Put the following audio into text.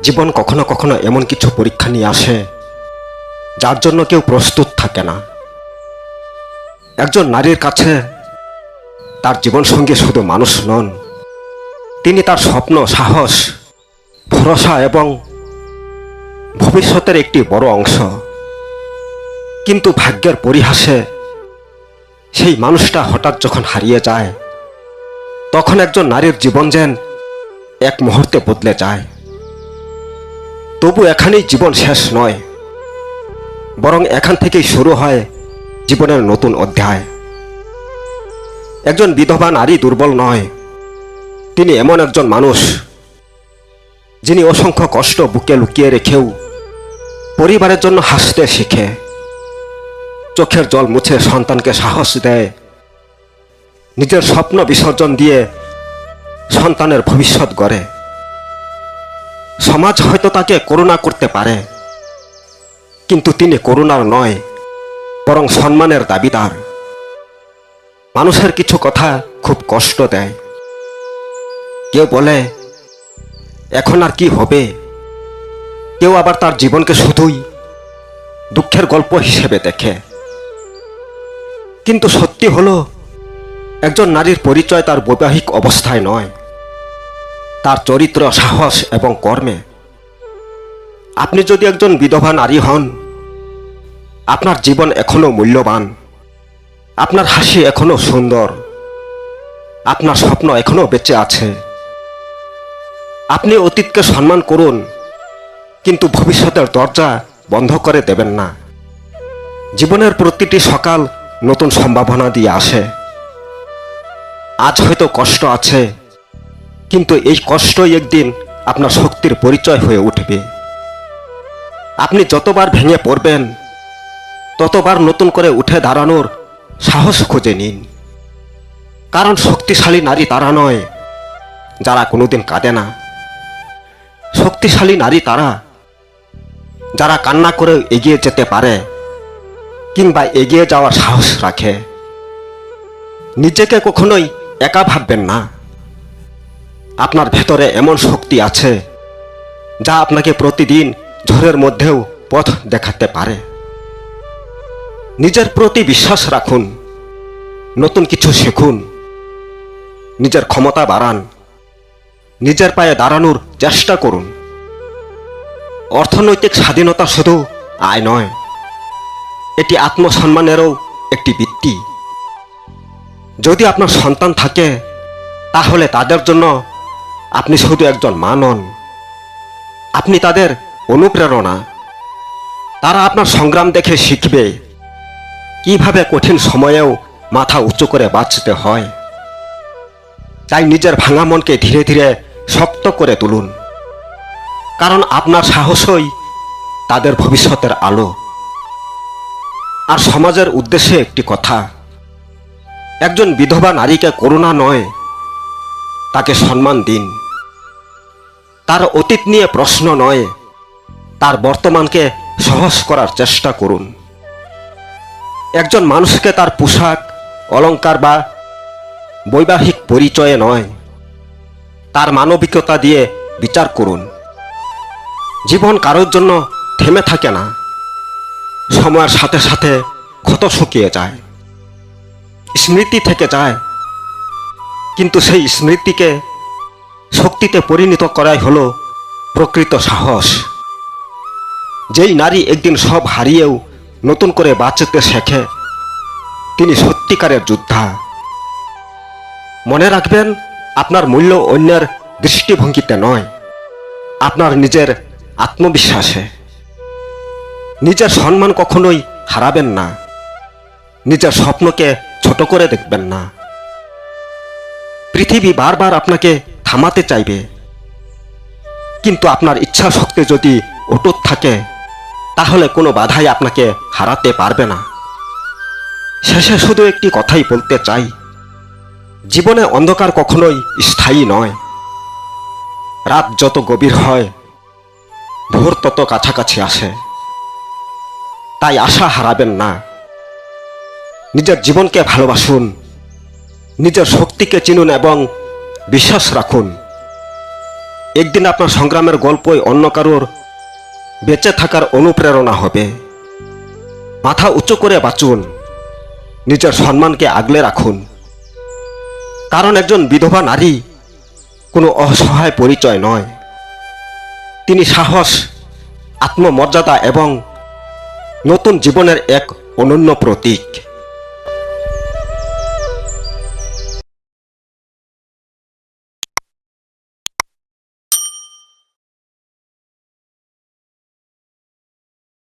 জীবন কখনো কখনো এমন কিছু পরীক্ষা নিয়ে আসে যার জন্য কেউ প্রস্তুত থাকে না। একজন নারীর কাছে তার জীবনসঙ্গী শুধু মানুষ নন, তিনি তার স্বপ্ন, সাহস, ভরসা এবং ভবিষ্যতের একটি বড় অংশ। কিন্তু ভাগ্যের পরিহাসে সেই মানুষটা হঠাৎ যখন হারিয়ে যায়, তখন একজন নারীর জীবন যেন এক মুহূর্তে বদলে যায়। তবু এখানেই জীবন শেষ নয়, বরং এখান থেকেই শুরু হয় জীবনের নতুন অধ্যায়। একজন বিধবা নারী দুর্বল নয়, তিনি এমন একজন মানুষ যিনি অসংখ্য কষ্ট বুকে লুকিয়ে রেখেও পরিবারের জন্য হাসতে শিখে, চোখের জল মুছে সন্তানকে সাহস দেয়, নিজের স্বপ্ন বিসর্জন দিয়ে সন্তানের ভবিষ্যৎ গড়ে। সমাজ হয়তো তাকে করুণা করতে পারে, কিন্তু তিনি করুণার নয়, বরং সম্মানের দাবিদার। মানুষের কিছু কথা খুব কষ্ট দেয়। কেউ বলে এখন আর কি হবে, কেউ আবার তার জীবনকে শুধুই দুঃখের গল্প হিসেবে দেখে। কিন্তু সত্যি হলো, একজন নারীর পরিচয় তার বৈবাহিক অবস্থায় নয়, তার চরিত্র, সাহস এবং কর্মে। আপনি যদি একজন বিধবা নারী হন, আপনার জীবন এখনো মূল্যবান, আপনার হাসি এখনো সুন্দর, আপনার স্বপ্ন এখনো বেঁচে আছে। আপনি অতীতকে সম্মান করুন, কিন্তু ভবিষ্যতের দরজা বন্ধ করে দেবেন না। জীবনের প্রতিটি সকাল নতুন সম্ভাবনা দিয়ে আসে। আজ হয়তো কষ্ট আছে, কিন্তু এই কষ্টই একদিন আপনার শক্তির পরিচয় হয়ে উঠবে। আপনি যতবার ভেঙে পড়বেন, ততবার নতুন করে উঠে দাঁড়ানোর সাহস খুঁজে নিন। কারণ শক্তিশালী নারী তারা নয় যারা কোনোদিন কাঁদে না। শক্তিশালী নারী তারা যারা কান্না করে এগিয়ে যেতে পারে, কিংবা এগিয়ে যাওয়ার সাহস রাখে। নিজেকে কখনোই একা ভাববেন না। আপনার ভেতরে এমন শক্তি আছে যা আপনাকে প্রতিদিন ঝড়ের মধ্যেও পথ দেখাতে পারে। নিজের প্রতি বিশ্বাস রাখুন, নতুন কিছু শিখুন, নিজের ক্ষমতা বাড়ান, নিজের পায়ে দাঁড়ানোর চেষ্টা করুন। অর্থনৈতিক স্বাধীনতা শুধু আয় নয়, এটি আত্মসম্মানেরও একটি ভিত্তি। যদি আপনার সন্তান থাকে, তাহলে তাদের জন্য আপনি শুধু একজন মা নন, আপনি তাদের অনুপ্রেরণা। তারা আপনার সংগ্রাম দেখে শিখবে কিভাবে কঠিন সময়েও মাথা উঁচু করে বাঁচতে হয়। তাই নিজের ভাঙা মনকে ধীরে ধীরে শক্ত করে তুলুন, কারণ আপনার সাহসই তাদের ভবিষ্যতের আলো। আর সমাজের উদ্দেশ্যে একটি কথা, একজন বিধবা নারীকে করুণা নয়, তাকে সম্মান দিন। তার অতীত নিয়ে প্রশ্ন নয়, তার বর্তমানকে সহজ করার চেষ্টা করুন। একজন মানুষকে তার পোশাক, অলংকার বা বৈবাহিক পরিচয়ে নয়, তার মানবিকতা দিয়ে বিচার করুন। জীবন কারোর জন্য থেমে থাকে না, সময়ের সাথে সাথে ক্ষত শুকিয়ে যায়, স্মৃতি থেকে যায়। কিন্তু সেই স্মৃতিকে শক্তিতে পরিণত করাই হলো প্রকৃত সাহস। যেই নারী একদিন সব হারিয়েও নতুন করে বাঁচতে শেখে, তিনি সত্যিকারের যোদ্ধা। মনে রাখবেন, আপনার মূল্য অন্যের দৃষ্টিভঙ্গিতে নয়, আপনার নিজের আত্মবিশ্বাসে। নিজের সম্মান কখনোই হারাবেন না, নিজের স্বপ্নকে ছোট করে দেখবেন না। পৃথিবী বারবার আপনাকে থামাতে চাইবে, কিন্তু আপনার ইচ্ছা শক্তি যদি অটুট থাকে, তাহলে কোনো বাধাই আপনাকে হারাতে পারবে না। শেষে শুধু একটি কথাই বলতে চাই, জীবনে অন্ধকার কখনোই স্থায়ী নয়। রাত যত গভীর হয়, ভোর তত কাছাকাছি আসে। তাই আশা হারাবেন না, নিজের জীবনকে ভালোবাসুন, নিজের শক্তিকে চিনুন এবং বিশ্বাস রাখুন, একদিন আপনার সংগ্রামের গল্পই অন্য কারোর বেঁচে থাকার অনুপ্রেরণা হবে। মাথা উঁচু করে বাঁচুন, নিজের সম্মানকে আগলে রাখুন। কারণ একজন বিধবা নারী কোনো অসহায় পরিচয় নয়, তিনি সাহস, আত্মমর্যাদা এবং নতুন জীবনের এক অনন্য প্রতীক।